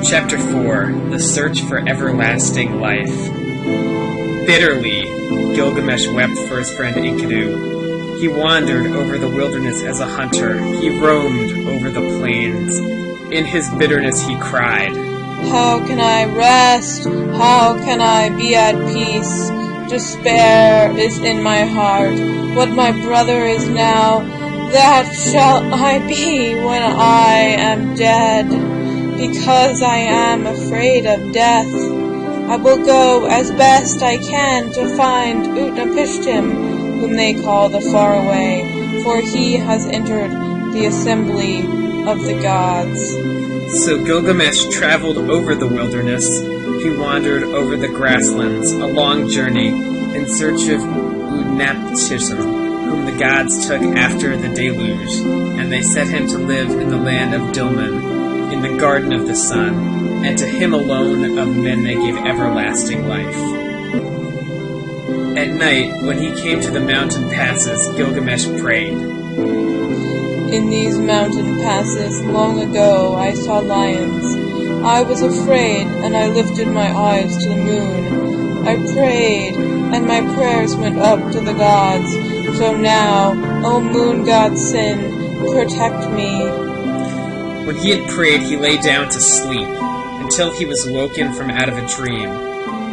Chapter 4 The Search for Everlasting Life. Bitterly, Gilgamesh wept for his friend Enkidu. He wandered over the wilderness as a hunter. He roamed over the plains. In his bitterness he cried, "How can I rest? How can I be at peace? Despair is in my heart. What my brother is now, that shall I be when I am dead. Because I am afraid of death, I will go as best I can to find Utnapishtim, whom they call the Faraway, for he has entered the assembly of the gods." So Gilgamesh traveled over the wilderness. He wandered over the grasslands, a long journey, in search of Utnapishtim, whom the gods took after the deluge, and they set him to live in the land of Dilmun, in the garden of the sun, and to him alone of men they gave everlasting life. At night, when he came to the mountain passes, Gilgamesh prayed. "In these mountain passes long ago I saw lions. I was afraid, and I lifted my eyes to the moon. I prayed, and my prayers went up to the gods. So now, O moon god Sin, protect me." When he had prayed, he lay down to sleep, until he was woken from out of a dream.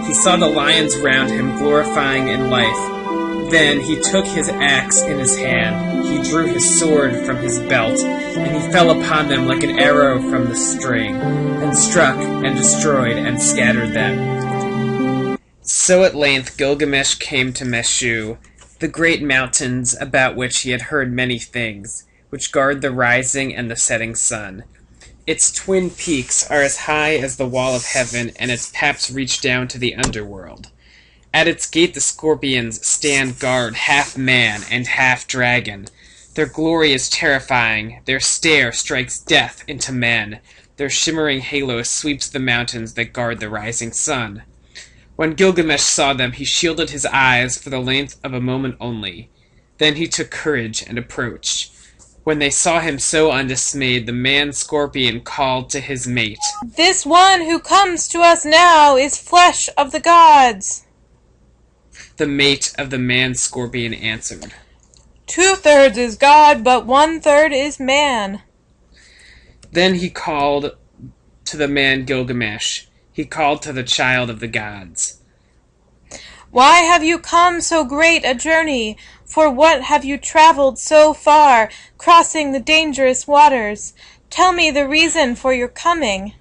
He saw the lions round him glorifying in life. Then he took his axe in his hand, he drew his sword from his belt, and he fell upon them like an arrow from the string, and struck and destroyed and scattered them. So at length Gilgamesh came to Meshu, the great mountains about which he had heard many things, which guard the rising and the setting sun. Its twin peaks are as high as the wall of heaven, and its paps reach down to the underworld. At its gate the scorpions stand guard, half man and half dragon. Their glory is terrifying, their stare strikes death into men, their shimmering halo sweeps the mountains that guard the rising sun. When Gilgamesh saw them, he shielded his eyes for the length of a moment only. Then he took courage and approached. When they saw him so undismayed, the man-scorpion called to his mate. "This one who comes to us now is flesh of the gods." The mate of the man-scorpion answered, "2/3 is God, but 1/3 is man." Then he called to the man Gilgamesh. He called to the child of the gods. "Why have you come so great a journey? For what have you traveled so far, crossing the dangerous waters? Tell me the reason for your coming."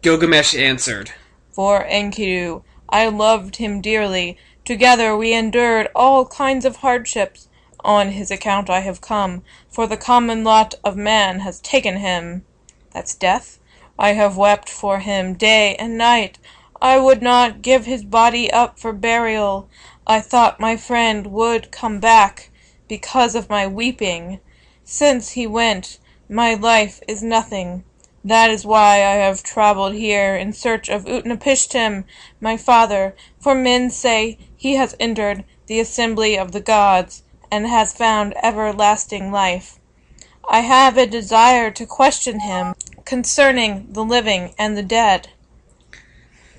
Gilgamesh answered, "For Enkidu, I loved him dearly. Together we endured all kinds of hardships. On his account I have come, for the common lot of man has taken him." That's death. "I have wept for him day and night. I would not give his body up for burial. I thought my friend would come back because of my weeping. Since he went, my life is nothing. That is why I have traveled here in search of Utnapishtim, my father, for men say he has entered the assembly of the gods and has found everlasting life. I have a desire to question him concerning the living and the dead."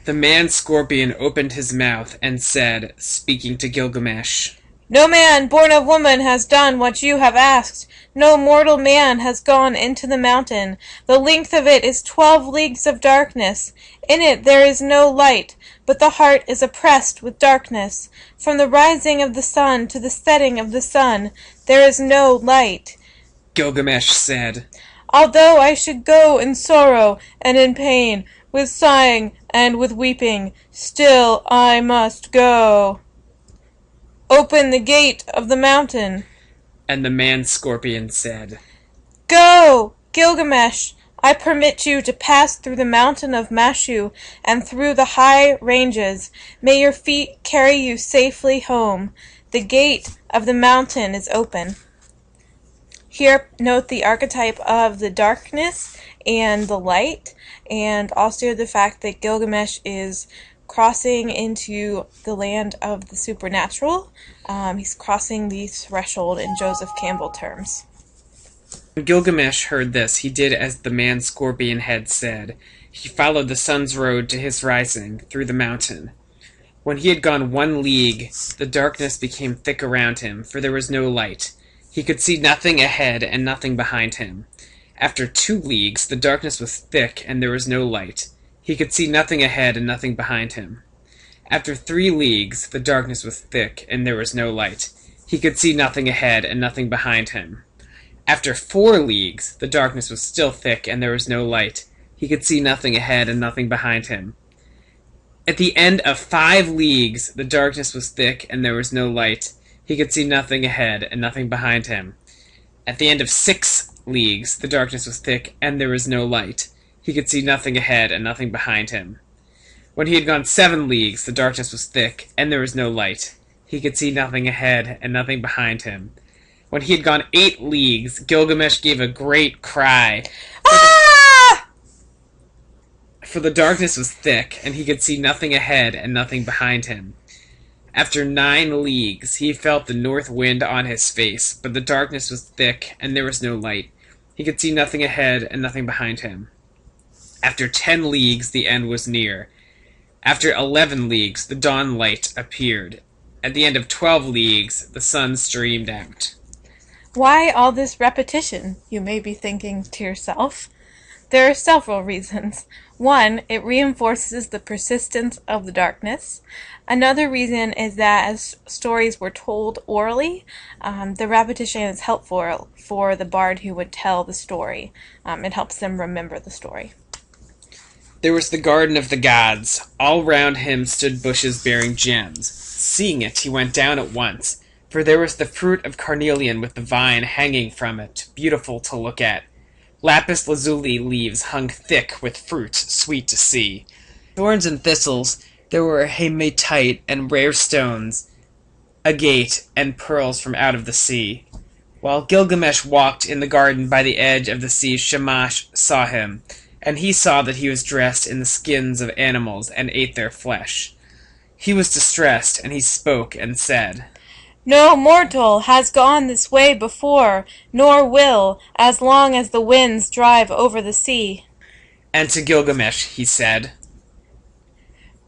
The man-scorpion opened his mouth and said, speaking to Gilgamesh, "No man born of woman has done what you have asked. No mortal man has gone into the mountain. The length of it is 12 leagues of darkness. In it there is no light, but the heart is oppressed with darkness. From the rising of the sun to the setting of the sun, there is no light." Gilgamesh said, "Although I should go in sorrow and in pain, with sighing and with weeping, still I must go. Open the gate of the mountain." And the man-scorpion said, "Go, Gilgamesh! I permit you to pass through the mountain of Meshu and through the high ranges. May your feet carry you safely home. The gate of the mountain is open." Here, note the archetype of the darkness and the light, and also the fact that Gilgamesh is crossing into the land of the supernatural. He's crossing the threshold in Joseph Campbell terms. When Gilgamesh heard this, he did as the man-scorpion had said. He followed the sun's road to his rising, through the mountain. When he had gone 1 league, the darkness became thick around him, for there was no light. He could see nothing ahead and nothing behind him. After 2 leagues, the darkness was thick, and there was no light. He could see nothing ahead and nothing behind him. After 3 leagues, the darkness was thick, and there was no light. He could see nothing ahead and nothing behind him. After 4 leagues, the darkness was still thick, and there was no light. He could see nothing ahead and nothing behind him. At the end of 5 leagues, the darkness was thick, and there was no light. He could see nothing ahead and nothing behind him. At the end of 6 leagues, the darkness was thick, and there was no light. He could see nothing ahead and nothing behind him. When he had gone 7 leagues, the darkness was thick, and there was no light. He could see nothing ahead and nothing behind him. When he had gone 8 leagues, Gilgamesh gave a great cry. For the darkness was thick, and he could see nothing ahead and nothing behind him. After 9 leagues, he felt the north wind on his face, but the darkness was thick, and there was no light. He could see nothing ahead and nothing behind him. After 10 leagues, the end was near. After 11 leagues, the dawn light appeared. At the end of 12 leagues, the sun streamed out. Why all this repetition, you may be thinking to yourself. There are several reasons. 1, it reinforces the persistence of the darkness. Another reason is that as stories were told orally, the repetition is helpful for the bard who would tell the story. It helps them remember the story. There was the garden of the gods. All round him stood bushes bearing gems. Seeing it, he went down at once, for there was the fruit of carnelian with the vine hanging from it, beautiful to look at. Lapis lazuli leaves hung thick with fruit, sweet to see. Thorns and thistles, there were hematite and rare stones, agate and pearls from out of the sea. While Gilgamesh walked in the garden by the edge of the sea, Shamash saw him, and he saw that he was dressed in the skins of animals and ate their flesh. He was distressed, and he spoke and said, No mortal has gone this way before, nor will, as long as the winds drive over the sea. And to Gilgamesh he said,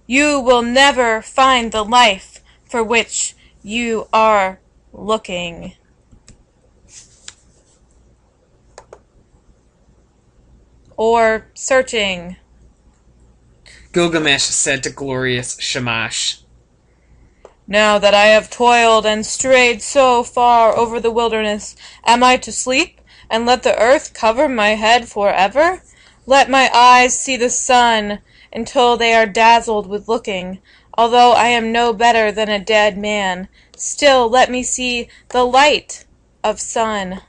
You will never find the life for which you are looking. Or searching. Gilgamesh said to glorious Shamash, Now that I have toiled and strayed so far over the wilderness, am I to sleep, and let the earth cover my head forever? Let my eyes see the sun, until they are dazzled with looking. Although I am no better than a dead man, still let me see the light of sun.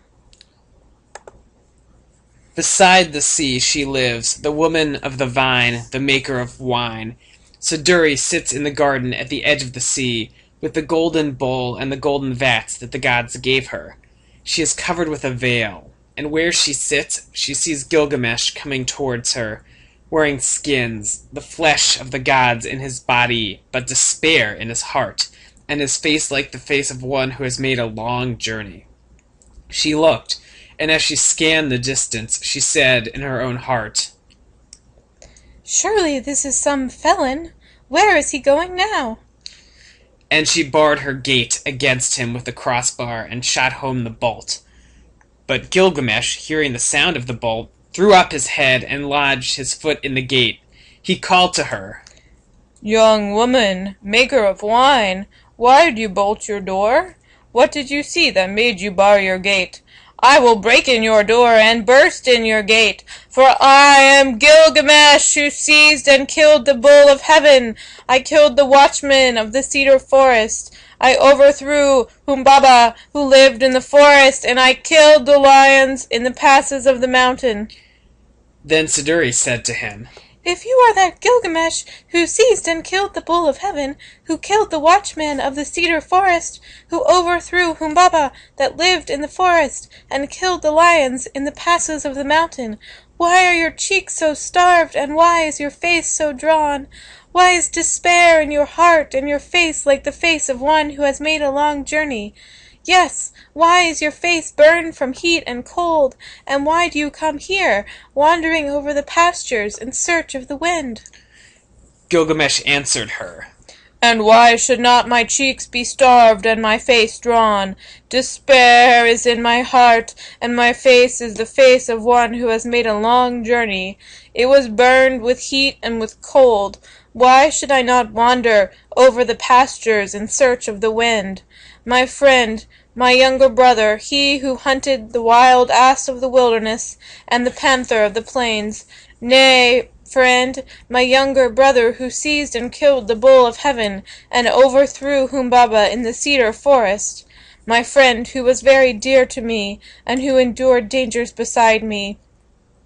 Beside the sea she lives, the woman of the vine, the maker of wine. Saduri sits in the garden at the edge of the sea, with the golden bowl and the golden vats that the gods gave her. She is covered with a veil, and where she sits, she sees Gilgamesh coming towards her, wearing skins, the flesh of the gods in his body, but despair in his heart, and his face like the face of one who has made a long journey. She looked, and as she scanned the distance, she said in her own heart, Surely this is some felon. Where is he going now? And she barred her gate against him with a crossbar and shot home the bolt. But Gilgamesh, hearing the sound of the bolt, threw up his head and lodged his foot in the gate. He called to her, Young woman, maker of wine, why did you bolt your door? What did you see that made you bar your gate? I will break in your door and burst in your gate, for I am Gilgamesh, who seized and killed the bull of heaven. I killed the watchman of the cedar forest. I overthrew Humbaba, who lived in the forest, and I killed the lions in the passes of the mountain. Then Saduri said to him, If you are that Gilgamesh who seized and killed the bull of heaven, who killed the watchman of the cedar forest, who overthrew Humbaba that lived in the forest, and killed the lions in the passes of the mountain, why are your cheeks so starved, and why is your face so drawn? Why is despair in your heart, and your face like the face of one who has made a long journey? Yes, why is your face burned from heat and cold? And why do you come here, wandering over the pastures in search of the wind? Gilgamesh answered her. And why should not my cheeks be starved and my face drawn? Despair is in my heart, and my face is the face of one who has made a long journey. It was burned with heat and with cold. Why should I not wander over the pastures in search of the wind? My friend, my younger brother, he who hunted the wild ass of the wilderness and the panther of the plains, nay, friend, my younger brother who seized and killed the bull of heaven and overthrew Humbaba in the cedar forest, my friend who was very dear to me and who endured dangers beside me.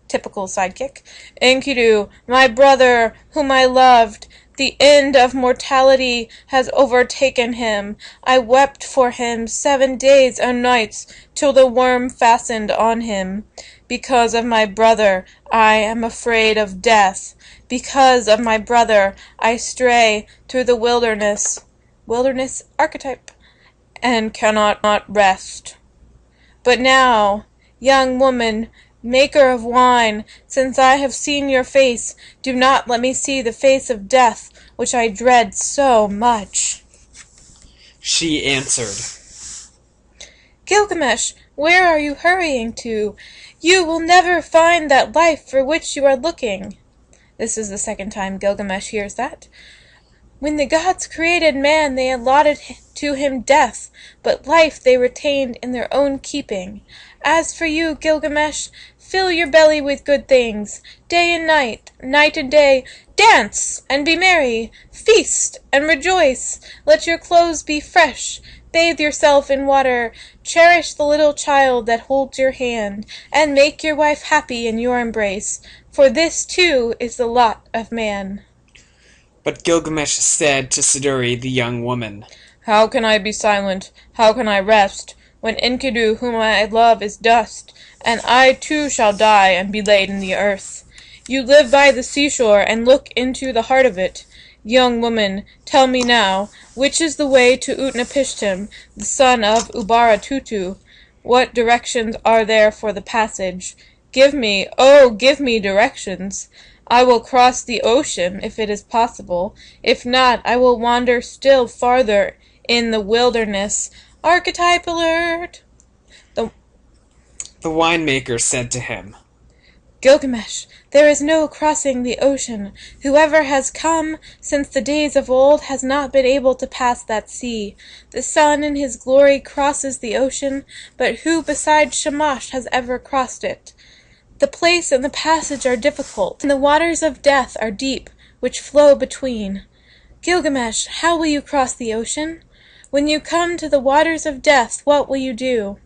Typical sidekick. Enkidu, my brother, whom I loved, the end of mortality has overtaken him. I wept for him 7 days and nights till the worm fastened on him. Because of my brother, I am afraid of death. Because of my brother, I stray through the wilderness archetype, and cannot not rest. But now, young woman, maker of wine, since I have seen your face, do not let me see the face of death, which I dread so much. She answered, Gilgamesh, where are you hurrying to? You will never find that life for which you are looking. This is the second time Gilgamesh hears that. When the gods created man, they allotted to him death, but life they retained in their own keeping. As for you, Gilgamesh, fill your belly with good things, day and night, night and day. Dance and be merry, feast and rejoice. Let your clothes be fresh. Bathe yourself in water, cherish the little child that holds your hand, and make your wife happy in your embrace, for this too is the lot of man. But Gilgamesh said to Siduri, the young woman, How can I be silent? How can I rest, when Enkidu, whom I love, is dust, and I too shall die and be laid in the earth? You live by the seashore, and look into the heart of it. Young woman, tell me now, which is the way to Utnapishtim, the son of Ubaratutu? What directions are there for the passage? Give me, oh, give me directions. I will cross the ocean, if it is possible. If not, I will wander still farther in the wilderness. Archetype alert! The winemaker said to him, Gilgamesh, there is no crossing the ocean. Whoever has come since the days of old has not been able to pass that sea. The sun in his glory crosses the ocean, but who besides Shamash has ever crossed it? The place and the passage are difficult, and the waters of death are deep, which flow between. Gilgamesh, how will you cross the ocean? When you come to the waters of death, what will you do?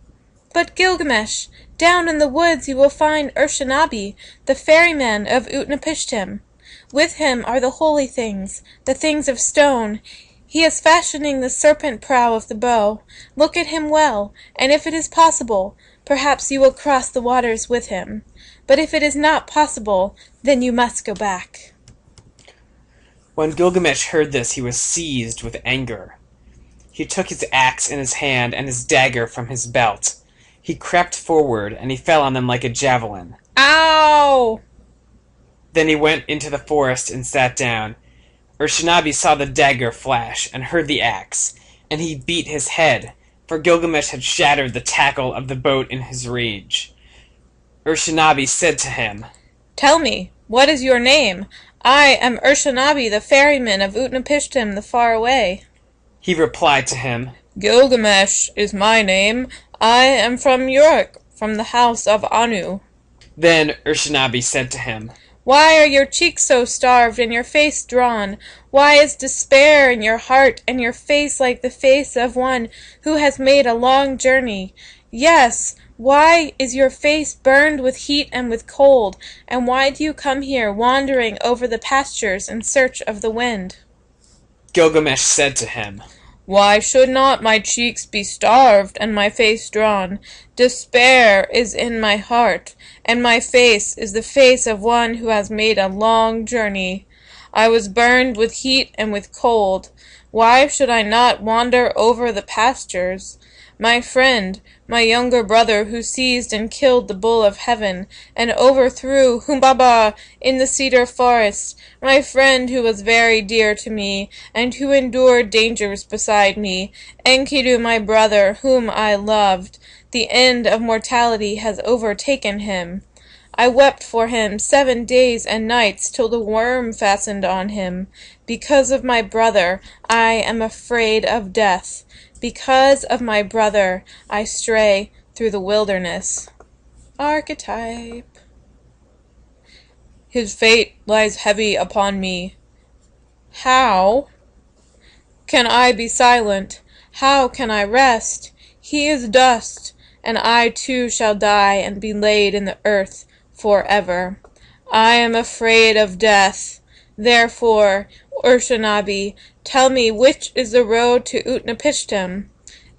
But Gilgamesh, down in the woods you will find Urshanabi, the ferryman of Utnapishtim. With him are the holy things, the things of stone. He is fashioning the serpent prow of the bow. Look at him well, and if it is possible, perhaps you will cross the waters with him. But if it is not possible, then you must go back. When Gilgamesh heard this, he was seized with anger. He took his axe in his hand and his dagger from his belt. He crept forward, and he fell on them like a javelin. Ow! Then he went into the forest and sat down. Urshanabi saw the dagger flash and heard the axe, and he beat his head, for Gilgamesh had shattered the tackle of the boat in his rage. Urshanabi said to him, Tell me, what is your name? I am Urshanabi, the ferryman of Utnapishtim the faraway. He replied to him, Gilgamesh is my name. I am from Uruk, from the house of Anu. Then Urshanabi said to him, Why are your cheeks so starved and your face drawn? Why is despair in your heart and your face like the face of one who has made a long journey? Yes, why is your face burned with heat and with cold? And why do you come here wandering over the pastures in search of the wind? Gilgamesh said to him, Why should not my cheeks be starved and my face drawn? Despair is in my heart, and my face is the face of one who has made a long journey. I was burned with heat and with cold. Why should I not wander over the pastures? My friend, my younger brother who seized and killed the bull of heaven, and overthrew Humbaba in the cedar forest, my friend who was very dear to me, and who endured dangers beside me, Enkidu my brother, whom I loved, the end of mortality has overtaken him. I wept for him 7 days and nights till the worm fastened on him. Because of my brother, I am afraid of death. Because of my brother, I stray through the wilderness. Archetype. His fate lies heavy upon me. How can I be silent? How can I rest? He is dust, and I too shall die and be laid in the earth forever. I am afraid of death. Therefore, Urshanabi, tell me which is the road to Utnapishtim.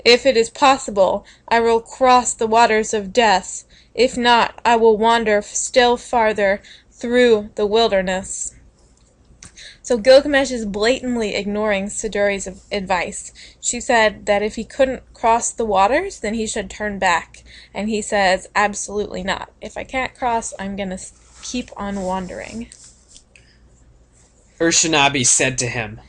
If it is possible, I will cross the waters of death. If not, I will wander still farther through the wilderness. So Gilgamesh is blatantly ignoring Siduri's advice. She said that if he couldn't cross the waters, then he should turn back. And he says, absolutely not. If I can't cross, I'm going to keep on wandering. Urshanabi said to him,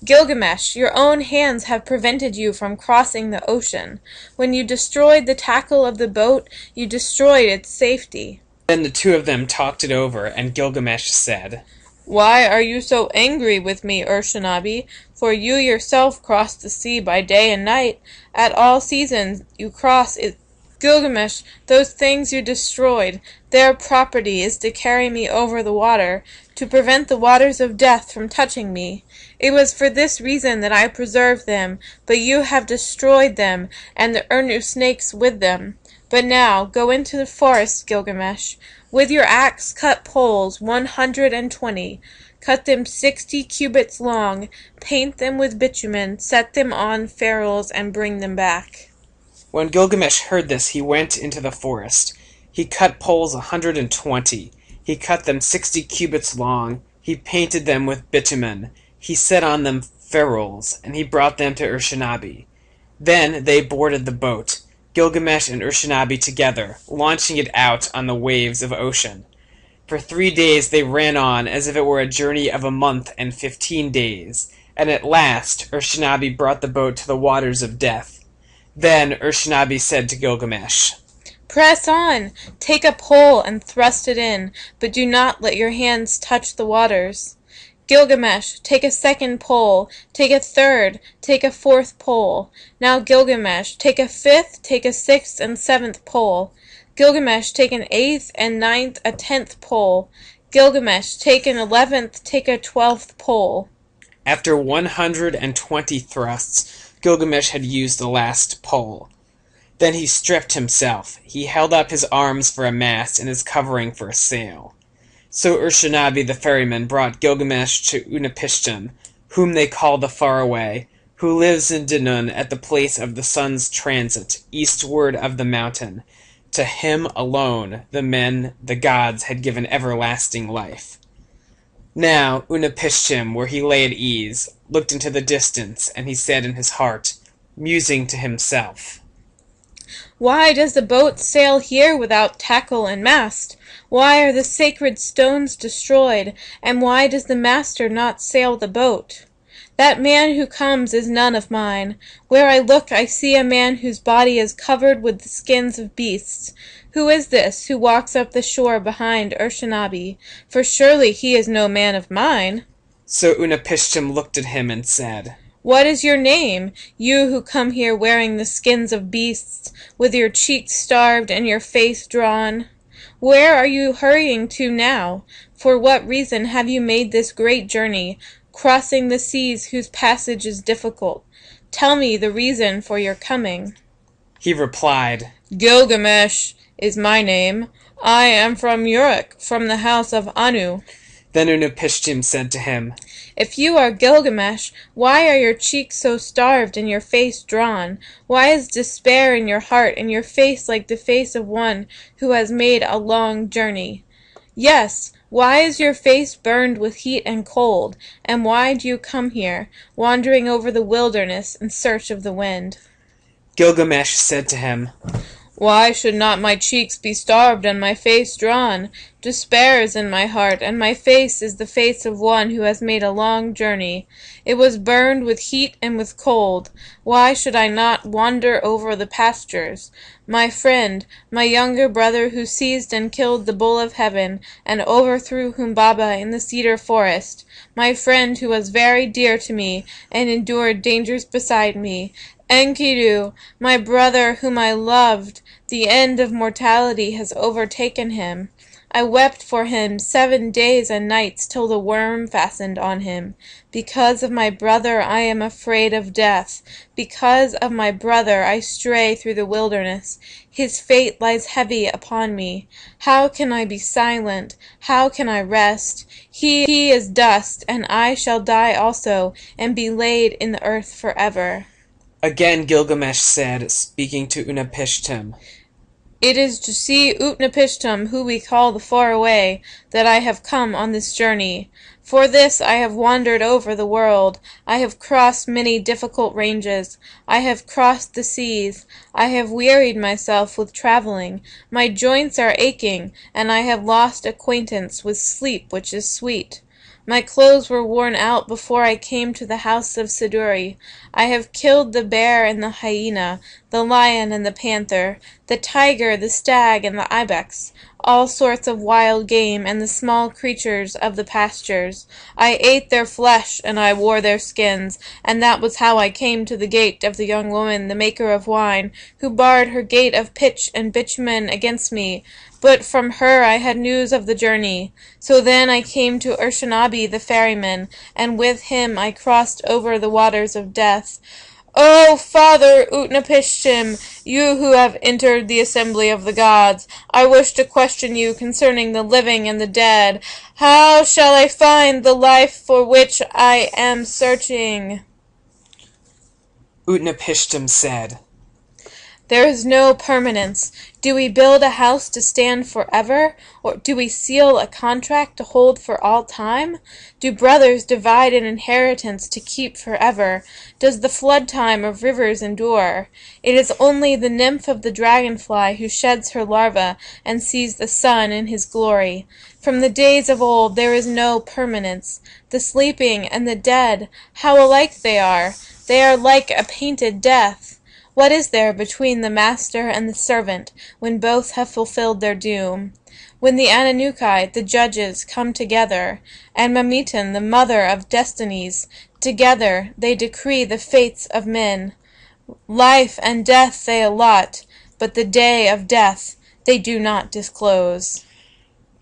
Gilgamesh, your own hands have prevented you from crossing the ocean. When you destroyed the tackle of the boat, you destroyed its safety. Then the two of them talked it over, and Gilgamesh said, Why are you so angry with me, Urshanabi? For you yourself cross the sea by day and night. At all seasons you cross it. Gilgamesh, those things you destroyed, their property is to carry me over the water, to prevent the waters of death from touching me. It was for this reason that I preserved them, but you have destroyed them, and the Urnu snakes with them. But now, go into the forest, Gilgamesh. With your axe cut poles 120. Cut them 60 cubits long. Paint them with bitumen. Set them on ferrules and bring them back. When Gilgamesh heard this, he went into the forest. He cut poles 120. He cut them 60 cubits long. He painted them with bitumen. He set on them ferrules, and he brought them to Urshanabi. Then they boarded the boat, Gilgamesh and Urshanabi together, launching it out on the waves of ocean. For 3 days they ran on as if it were a journey of a month and 15 days, and at last Urshanabi brought the boat to the waters of death. Then Urshanabi said to Gilgamesh, Press on! Take a pole and thrust it in, but do not let your hands touch the waters. Gilgamesh, take a second pole, take a third, take a fourth pole. Now Gilgamesh, take a fifth, take a sixth and seventh pole. Gilgamesh, take an eighth and ninth, a 10th pole. Gilgamesh, take an 11th, take a 12th pole. After 120 thrusts, Gilgamesh had used the last pole. Then he stripped himself. He held up his arms for a mast and his covering for a sail. So Urshanabi the ferryman brought Gilgamesh to Utnapishtim, whom they call the Faraway, who lives in Dinun at the place of the sun's transit, eastward of the mountain. To him alone the men, the gods, had given everlasting life. Now Utnapishtim, where he lay at ease, looked into the distance, and he said in his heart, musing to himself, Why does the boat sail here without tackle and mast? Why are the sacred stones destroyed, and why does the master not sail the boat? That man who comes is none of mine. Where I look I see a man whose body is covered with the skins of beasts. Who is this who walks up the shore behind Urshanabi? For surely he is no man of mine. So Utnapishtim looked at him and said, What is your name, you who come here wearing the skins of beasts, with your cheeks starved and your face drawn? Where are you hurrying to now? For what reason have you made this great journey, crossing the seas whose passage is difficult? Tell me the reason for your coming. He replied, Gilgamesh is my name. I am from Uruk, from the house of Anu. Then Utnapishtim said to him, If you are Gilgamesh, why are your cheeks so starved and your face drawn? Why is despair in your heart and your face like the face of one who has made a long journey? Yes, why is your face burned with heat and cold? And why do you come here, wandering over the wilderness in search of the wind? Gilgamesh said to him, Why should not my cheeks be starved and my face drawn? Despair is in my heart, and my face is the face of one who has made a long journey. It was burned with heat and with cold. Why should I not wander over the pastures? My friend, my younger brother who seized and killed the bull of heaven, and overthrew Humbaba in the cedar forest, my friend who was very dear to me, and endured dangers beside me, Enkidu, my brother whom I loved, the end of mortality has overtaken him. I wept for him 7 days and nights till the worm fastened on him. Because of my brother I am afraid of death. Because of my brother I stray through the wilderness. His fate lies heavy upon me. How can I be silent? How can I rest? He is dust, and I shall die also, and be laid in the earth forever. Again Gilgamesh said, speaking to Utnapishtim, It is to see Utnapishtim, who we call the Faraway, that I have come on this journey. For this I have wandered over the world. I have crossed many difficult ranges. I have crossed the seas. I have wearied myself with traveling. My joints are aching, and I have lost acquaintance with sleep which is sweet. My clothes were worn out before I came to the house of Siduri. I have killed the bear and the hyena, the lion and the panther, the tiger, the stag, and the ibex, all sorts of wild game, and the small creatures of the pastures. I ate their flesh, and I wore their skins, and that was how I came to the gate of the young woman, the maker of wine, who barred her gate of pitch and bitumen against me. But from her I had news of the journey. So then I came to Urshanabi the ferryman, and with him I crossed over the waters of death. O Father Utnapishtim, you who have entered the assembly of the gods, I wish to question you concerning the living and the dead. How shall I find the life for which I am searching? Utnapishtim said, There is no permanence. Do we build a house to stand forever? Or do we seal a contract to hold for all time? Do brothers divide an inheritance to keep forever? Does the flood time of rivers endure? It is only the nymph of the dragonfly who sheds her larva and sees the sun in his glory. From the days of old there is no permanence. The sleeping and the dead, how alike they are! They are like a painted death. What is there between the master and the servant, when both have fulfilled their doom? When the Anunnaki, the judges, come together, and Mamitan, the mother of destinies, together they decree the fates of men. Life and death they allot, but the day of death they do not disclose.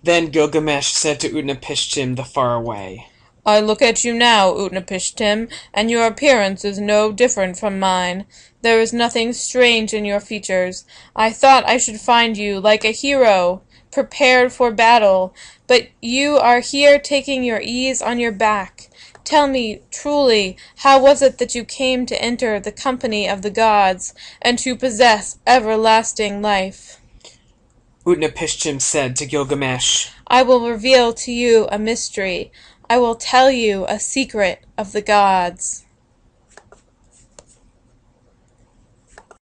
Then Gilgamesh said to Utnapishtim the Faraway, I look at you now, Utnapishtim, and your appearance is no different from mine. There is nothing strange in your features. I thought I should find you like a hero, prepared for battle, but you are here taking your ease on your back. Tell me, truly, how was it that you came to enter the company of the gods, and to possess everlasting life? Utnapishtim said to Gilgamesh, I will reveal to you a mystery. I will tell you a secret of the gods.